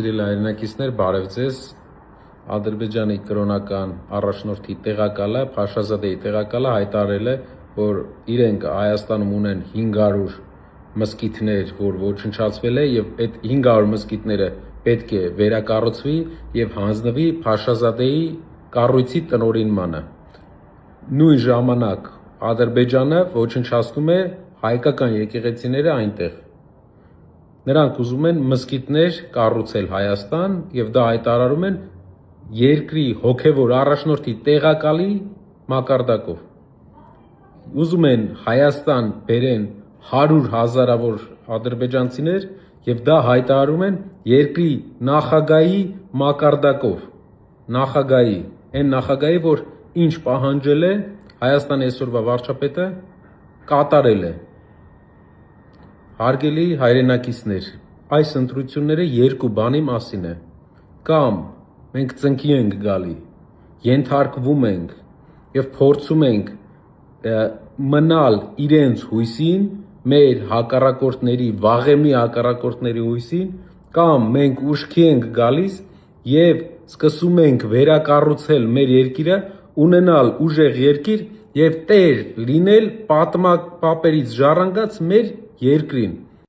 Սիրելի հայրենակիցներ, բարև ձեզ։ Ադրբեջանի կրոնական առաջնորդի տեղակալը, Փաշազադեի տեղակալը հայտարարել է, որ իրենք Հայաստանում ունեն 500 մզկիթներ, որ ոչնչացվել է, եւ այդ 500 մզկիթները պետք է վերակառուցվի եւ հանձնվի Փաշազադեի կառույցի տնօրինմանը։ Նույն ժամանակ Ադրբեջանը ոչնչացնում է հայկական եկեղեցիները այնտեղ։ Նրանք ուզում են մզկիթներ կառուցել Հայաստան եւ դա հայտարարում են երկրի հոգեվոր առաջնորդի տեղակալի մակարդակով։ Ուզում են Հայաստան բերեն 100 հազարավոր ադրբեջանցիներ եւ դա հայտարարում են երկրի նախագահի մակարդակով։ Նախագահի, այն նախագահի, որ ինչ պահանջել է Հայաստանի այսօրվա վարչապետը կատարել է։ Հարգելի հայրենակիցներ, այս ընտրությունները երկու բանի մասին է։ Կամ մենք ծնկի ենք գալի, ենթարկվում ենք եւ փորձում ենք մնալ իրենց հույսին, մեր հակառակորդների, վաղեմի հակառակորդների հույսին, կամ մենք ուշքի ենք գալիս եւ սկսում ենք վերակառուցել մեր երկիրը, ունենալ ուժեղ երկիր եւ տեր լինել պատերից ժառանգած մեր երկրին։